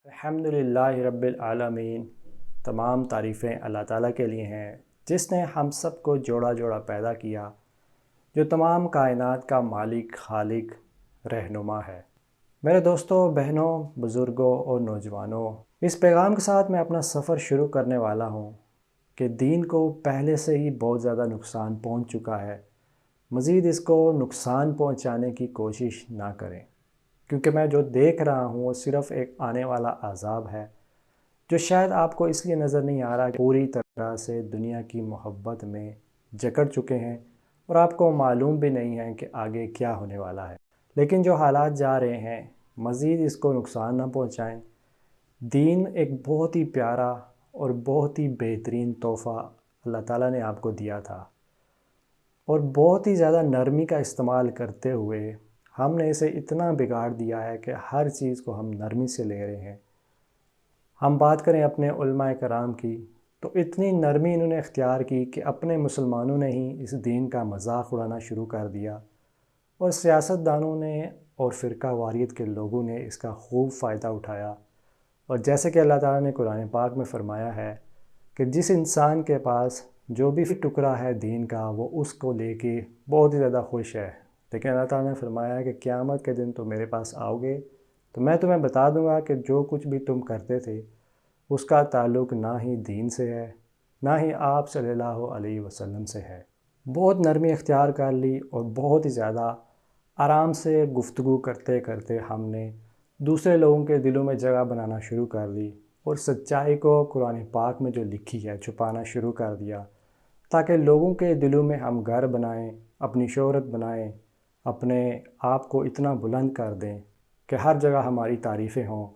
الحمدللہ رب العالمین، تمام تعریفیں اللہ تعالیٰ کے لیے ہیں جس نے ہم سب کو جوڑا جوڑا پیدا کیا، جو تمام کائنات کا مالک، خالق، رہنما ہے۔ میرے دوستوں، بہنوں، بزرگوں اور نوجوانوں، اس پیغام کے ساتھ میں اپنا سفر شروع کرنے والا ہوں کہ دین کو پہلے سے ہی بہت زیادہ نقصان پہنچ چکا ہے، مزید اس کو نقصان پہنچانے کی کوشش نہ کریں، کیونکہ میں جو دیکھ رہا ہوں وہ صرف ایک آنے والا عذاب ہے جو شاید آپ کو اس لیے نظر نہیں آ رہا کہ پوری طرح سے دنیا کی محبت میں جکڑ چکے ہیں اور آپ کو معلوم بھی نہیں ہے کہ آگے کیا ہونے والا ہے۔ لیکن جو حالات جا رہے ہیں، مزید اس کو نقصان نہ پہنچائیں۔ دین ایک بہت ہی پیارا اور بہت ہی بہترین تحفہ اللہ تعالیٰ نے آپ کو دیا تھا، اور بہت ہی زیادہ نرمی کا استعمال کرتے ہوئے ہم نے اسے اتنا بگاڑ دیا ہے کہ ہر چیز کو ہم نرمی سے لے رہے ہیں۔ ہم بات کریں اپنے علماء کرام کی، تو اتنی نرمی انہوں نے اختیار کی کہ اپنے مسلمانوں نے ہی اس دین کا مذاق اڑانا شروع کر دیا، اور سیاستدانوں نے اور فرقہ واریت کے لوگوں نے اس کا خوب فائدہ اٹھایا۔ اور جیسے کہ اللہ تعالیٰ نے قرآن پاک میں فرمایا ہے کہ جس انسان کے پاس جو بھی ٹکڑا ہے دین کا، وہ اس کو لے کے بہت ہی زیادہ خوش ہے، لیکن اللہ تعالیٰ نے فرمایا ہے کہ قیامت کے دن تم میرے پاس آؤ گے تو میں تمہیں بتا دوں گا کہ جو کچھ بھی تم کرتے تھے اس کا تعلق نہ ہی دین سے ہے، نہ ہی آپ صلی اللہ علیہ وسلم سے ہے۔ بہت نرمی اختیار کر لی اور بہت ہی زیادہ آرام سے گفتگو کرتے کرتے ہم نے دوسرے لوگوں کے دلوں میں جگہ بنانا شروع کر دی، اور سچائی کو قرآن پاک میں جو لکھی ہے چھپانا شروع کر دیا، تاکہ لوگوں کے دلوں میں ہم گھر بنائیں، اپنی شہرت بنائیں، اپنے آپ کو اتنا بلند کر دیں کہ ہر جگہ ہماری تعریفیں ہوں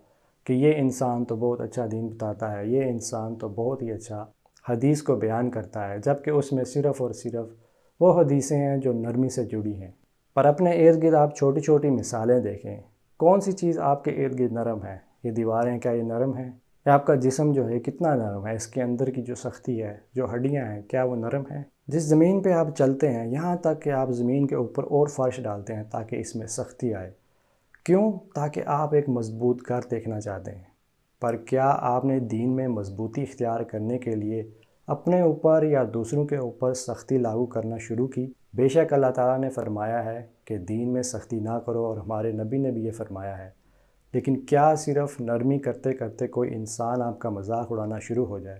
کہ یہ انسان تو بہت اچھا دین بتاتا ہے، یہ انسان تو بہت ہی اچھا حدیث کو بیان کرتا ہے، جبکہ اس میں صرف اور صرف وہ حدیثیں ہیں جو نرمی سے جڑی ہیں۔ پر اپنے ارد گرد آپ چھوٹی چھوٹی مثالیں دیکھیں، کون سی چیز آپ کے ارد گرد نرم ہے؟ یہ دیواریں کیا یہ نرم ہیں؟ یا آپ کا جسم جو ہے کتنا نرم ہے؟ اس کے اندر کی جو سختی ہے، جو ہڈیاں ہیں، کیا وہ نرم ہیں؟ جس زمین پہ آپ چلتے ہیں، یہاں تک کہ آپ زمین کے اوپر اور فرش ڈالتے ہیں تاکہ اس میں سختی آئے، کیوں؟ تاکہ آپ ایک مضبوط گھر دیکھنا چاہتے ہیں۔ پر کیا آپ نے دین میں مضبوطی اختیار کرنے کے لیے اپنے اوپر یا دوسروں کے اوپر سختی لاگو کرنا شروع کی؟ بے شک اللہ تعالیٰ نے فرمایا ہے کہ دین میں سختی نہ کرو، اور ہمارے نبی نے بھی یہ فرمایا ہے، لیکن کیا صرف نرمی کرتے کرتے کوئی انسان آپ کا مذاق اڑانا شروع ہو جائے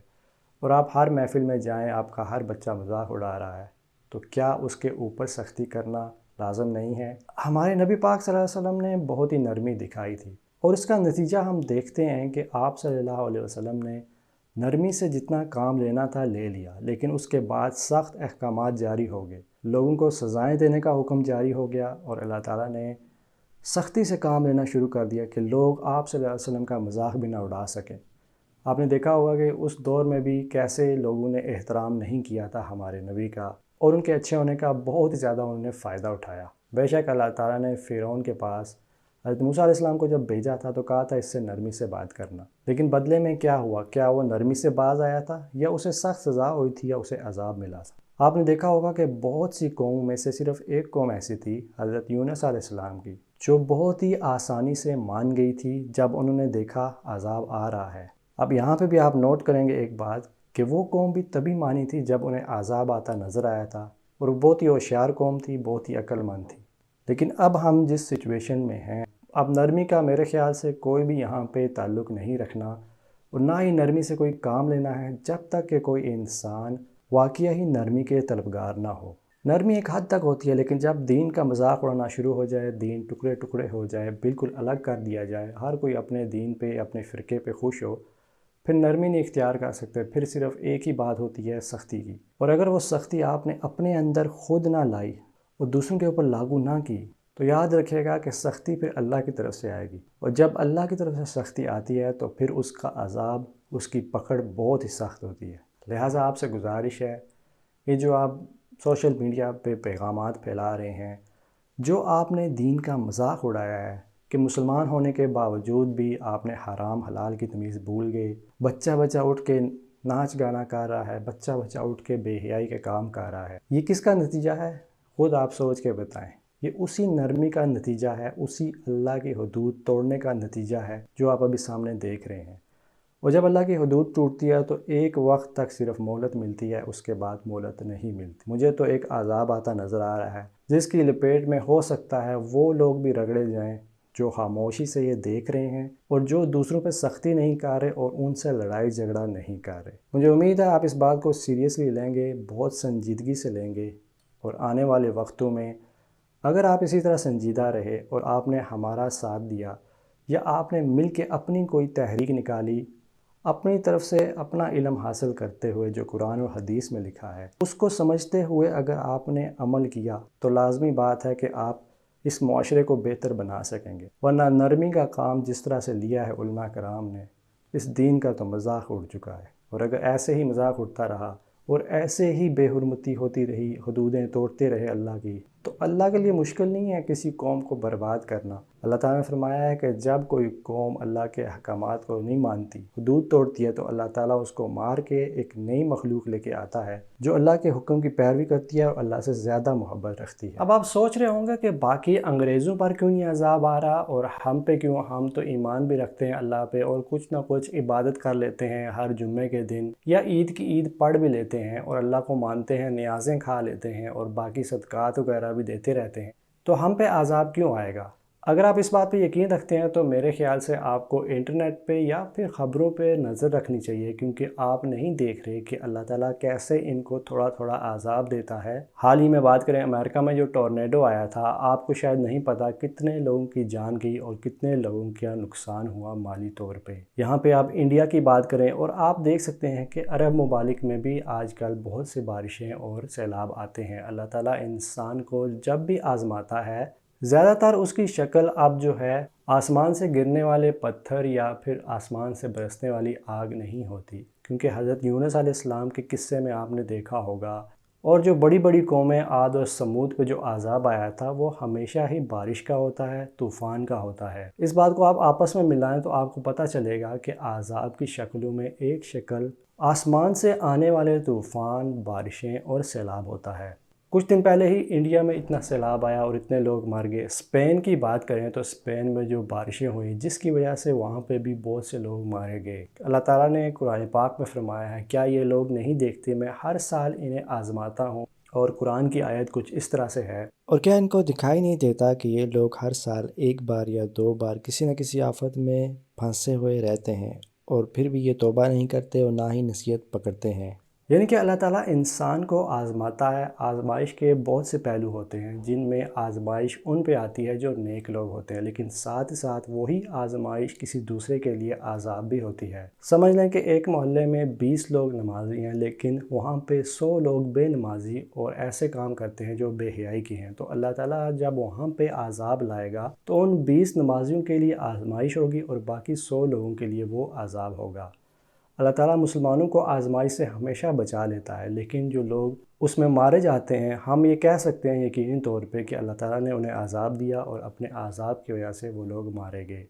اور آپ ہر محفل میں جائیں، آپ کا ہر بچہ مذاق اڑا رہا ہے، تو کیا اس کے اوپر سختی کرنا لازم نہیں ہے؟ ہمارے نبی پاک صلی اللہ علیہ وسلم نے بہت ہی نرمی دکھائی تھی، اور اس کا نتیجہ ہم دیکھتے ہیں کہ آپ صلی اللہ علیہ وسلم نے نرمی سے جتنا کام لینا تھا لے لیا، لیکن اس کے بعد سخت احکامات جاری ہو گئے، لوگوں کو سزائیں دینے کا حکم جاری ہو گیا، اور اللہ تعالیٰ نے سختی سے کام لینا شروع کر دیا کہ لوگ آپ صلی اللہ علیہ وسلم کا مذاق بھی نہ اڑا سکیں۔ آپ نے دیکھا ہوگا کہ اس دور میں بھی کیسے لوگوں نے احترام نہیں کیا تھا ہمارے نبی کا، اور ان کے اچھے ہونے کا بہت زیادہ انہوں نے فائدہ اٹھایا۔ بے شک اللہ تعالیٰ نے فرعون کے پاس حضرت موسیٰ علیہ السلام کو جب بھیجا تھا تو کہا تھا اس سے نرمی سے بات کرنا، لیکن بدلے میں کیا ہوا؟ کیا وہ نرمی سے باز آیا تھا، یا اسے سخت سزا ہوئی تھی، یا اسے عذاب ملا تھا؟ آپ نے دیکھا ہوگا کہ بہت سی قوموں میں سے صرف ایک قوم ایسی تھی، حضرت یونس علیہ السلام کی، جو بہت ہی آسانی سے مان گئی تھی جب انہوں نے دیکھا عذاب آ رہا ہے۔ اب یہاں پہ بھی آپ نوٹ کریں گے ایک بات کہ وہ قوم بھی تبھی مانی تھی جب انہیں عذاب آتا نظر آیا تھا، اور وہ بہت ہی ہوشیار قوم تھی، بہت ہی عقل مند تھی۔ لیکن اب ہم جس سچویشن میں ہیں، اب نرمی کا میرے خیال سے کوئی بھی یہاں پہ تعلق نہیں رکھنا، اور نہ ہی نرمی سے کوئی کام لینا ہے جب تک کہ کوئی انسان واقعہ ہی نرمی کے طلبگار نہ ہو۔ نرمی ایک حد تک ہوتی ہے، لیکن جب دین کا مذاق اڑانا شروع ہو جائے، دین ٹکڑے ٹکڑے ہو جائے، بالکل الگ کر دیا جائے، ہر کوئی اپنے دین پہ، اپنے فرقے پہ خوش ہو، پھر نرمی نہیں اختیار کر سکتے، پھر صرف ایک ہی بات ہوتی ہے سختی کی۔ اور اگر وہ سختی آپ نے اپنے اندر خود نہ لائی اور دوسروں کے اوپر لاگو نہ کی، تو یاد رکھے گا کہ سختی پھر اللہ کی طرف سے آئے گی، اور جب اللہ کی طرف سے سختی آتی ہے تو پھر اس کا عذاب، اس کی پکڑ بہت ہی سخت ہوتی ہے۔ لہٰذا آپ سے گزارش ہے، یہ جو آپ سوشل میڈیا پہ پیغامات پھیلا رہے ہیں، جو آپ نے دین کا مذاق اڑایا ہے کہ مسلمان ہونے کے باوجود بھی آپ نے حرام حلال کی تمیز بھول گئے، بچہ بچہ اٹھ کے ناچ گانا کر رہا ہے، بچہ بچہ اٹھ کے بے حیائی کے کام کر رہا ہے، یہ کس کا نتیجہ ہے؟ خود آپ سوچ کے بتائیں۔ یہ اسی نرمی کا نتیجہ ہے، اسی اللہ کی حدود توڑنے کا نتیجہ ہے جو آپ ابھی سامنے دیکھ رہے ہیں۔ اور جب اللہ کی حدود ٹوٹتی ہے تو ایک وقت تک صرف مہلت ملتی ہے، اس کے بعد مہلت نہیں ملتی۔ مجھے تو ایک عذاب آتا نظر آ رہا ہے جس کی لپیٹ میں ہو سکتا ہے وہ لوگ بھی رگڑے جائیں جو خاموشی سے یہ دیکھ رہے ہیں اور جو دوسروں پہ سختی نہیں کر رہے اور ان سے لڑائی جھگڑا نہیں کر رہے۔ مجھے امید ہے آپ اس بات کو سیریسلی لیں گے، بہت سنجیدگی سے لیں گے، اور آنے والے وقتوں میں اگر آپ اسی طرح سنجیدہ رہے اور آپ نے ہمارا ساتھ دیا یا آپ نے مل کے اپنی کوئی تحریک نکالی، اپنی طرف سے اپنا علم حاصل کرتے ہوئے جو قرآن و حدیث میں لکھا ہے اس کو سمجھتے ہوئے اگر آپ نے عمل کیا تو لازمی بات ہے کہ آپ اس معاشرے کو بہتر بنا سکیں گے، ورنہ نرمی کا کام جس طرح سے لیا ہے علماء کرام نے، اس دین کا تو مذاق اڑ چکا ہے۔ اور اگر ایسے ہی مذاق اڑتا رہا اور ایسے ہی بے حرمتی ہوتی رہی، حدودیں توڑتے رہے اللہ کی، تو اللہ کے لیے مشکل نہیں ہے کسی قوم کو برباد کرنا۔ اللہ تعالیٰ نے فرمایا ہے کہ جب کوئی قوم اللہ کے احکامات کو نہیں مانتی، حدود توڑتی ہے، تو اللہ تعالیٰ اس کو مار کے ایک نئی مخلوق لے کے آتا ہے جو اللہ کے حکم کی پیروی کرتی ہے اور اللہ سے زیادہ محبت رکھتی ہے۔ اب آپ سوچ رہے ہوں گے کہ باقی انگریزوں پر کیوں نہیں عذاب آ رہا اور ہم پہ کیوں؟ ہم تو ایمان بھی رکھتے ہیں اللہ پہ اور کچھ نہ کچھ عبادت کر لیتے ہیں ہر جمعے کے دن، یا عید کی عید پڑھ بھی لیتے ہیں اور اللہ کو مانتے ہیں، نیازیں کھا لیتے ہیں اور باقی صدقات وغیرہ بھی دیتے رہتے ہیں، تو ہم پہ عذاب کیوں آئے گا؟ اگر آپ اس بات پہ یقین رکھتے ہیں تو میرے خیال سے آپ کو انٹرنیٹ پہ یا پھر خبروں پہ نظر رکھنی چاہیے، کیونکہ آپ نہیں دیکھ رہے کہ اللہ تعالیٰ کیسے ان کو تھوڑا تھوڑا عذاب دیتا ہے۔ حال ہی میں بات کریں امریکہ میں جو ٹورنیڈو آیا تھا، آپ کو شاید نہیں پتا کتنے لوگوں کی جان گئی اور کتنے لوگوں کا نقصان ہوا مالی طور پہ۔ یہاں پہ آپ انڈیا کی بات کریں اور آپ دیکھ سکتے ہیں کہ عرب ممالک میں بھی آج کل بہت سی بارشیں اور سیلاب آتے ہیں۔ اللہ تعالیٰ انسان کو جب بھی آزماتا ہے، زیادہ تر اس کی شکل اب جو ہے آسمان سے گرنے والے پتھر یا پھر آسمان سے برسنے والی آگ نہیں ہوتی، کیونکہ حضرت یونس علیہ السلام کے قصے میں آپ نے دیکھا ہوگا، اور جو بڑی بڑی قومیں عاد اور سمود پہ جو عذاب آیا تھا وہ ہمیشہ ہی بارش کا ہوتا ہے، طوفان کا ہوتا ہے۔ اس بات کو آپ آپس میں ملائیں تو آپ کو پتہ چلے گا کہ عذاب کی شکلوں میں ایک شکل آسمان سے آنے والے طوفان، بارشیں اور سیلاب ہوتا ہے۔ کچھ دن پہلے ہی انڈیا میں اتنا سیلاب آیا اور اتنے لوگ مر گئے۔ اسپین کی بات کریں تو اسپین میں جو بارشیں ہوئیں جس کی وجہ سے وہاں پہ بھی بہت سے لوگ مارے گئے۔ اللہ تعالیٰ نے قرآن پاک میں فرمایا ہے، کیا یہ لوگ نہیں دیکھتے میں ہر سال انہیں آزماتا ہوں؟ اور قرآن کی آیت کچھ اس طرح سے ہے، اور کیا ان کو دکھائی نہیں دیتا کہ یہ لوگ ہر سال ایک بار یا دو بار کسی نہ کسی آفت میں پھنسے ہوئے رہتے ہیں اور پھر بھی یہ توبہ نہیں کرتے اور نہ ہی نصیحت پکڑتے ہیں۔ یعنی کہ اللہ تعالیٰ انسان کو آزماتا ہے۔ آزمائش کے بہت سے پہلو ہوتے ہیں جن میں آزمائش ان پہ آتی ہے جو نیک لوگ ہوتے ہیں، لیکن ساتھ ساتھ وہی آزمائش کسی دوسرے کے لیے عذاب بھی ہوتی ہے۔ سمجھ لیں کہ ایک محلے میں 20 لوگ نمازی ہیں لیکن وہاں پہ 100 لوگ بے نمازی اور ایسے کام کرتے ہیں جو بے حیائی کی ہیں، تو اللہ تعالیٰ جب وہاں پہ عذاب لائے گا تو ان 20 نمازیوں کے لیے آزمائش ہوگی اور باقی 100 لوگوں کے لیے وہ عذاب ہوگا۔ اللہ تعالیٰ مسلمانوں کو آزمائش سے ہمیشہ بچا لیتا ہے، لیکن جو لوگ اس میں مارے جاتے ہیں، ہم یہ کہہ سکتے ہیں یقینی طور پہ کہ اللہ تعالیٰ نے انہیں عذاب دیا اور اپنے عذاب کی وجہ سے وہ لوگ مارے گئے۔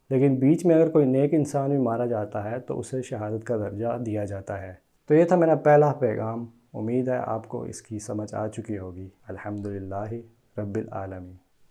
لیکن بیچ میں اگر کوئی نیک انسان بھی مارا جاتا ہے تو اسے شہادت کا درجہ دیا جاتا ہے۔ تو یہ تھا میرا پہلا پیغام، امید ہے آپ کو اس کی سمجھ آ چکی ہوگی۔ الحمدللہ رب العالمین۔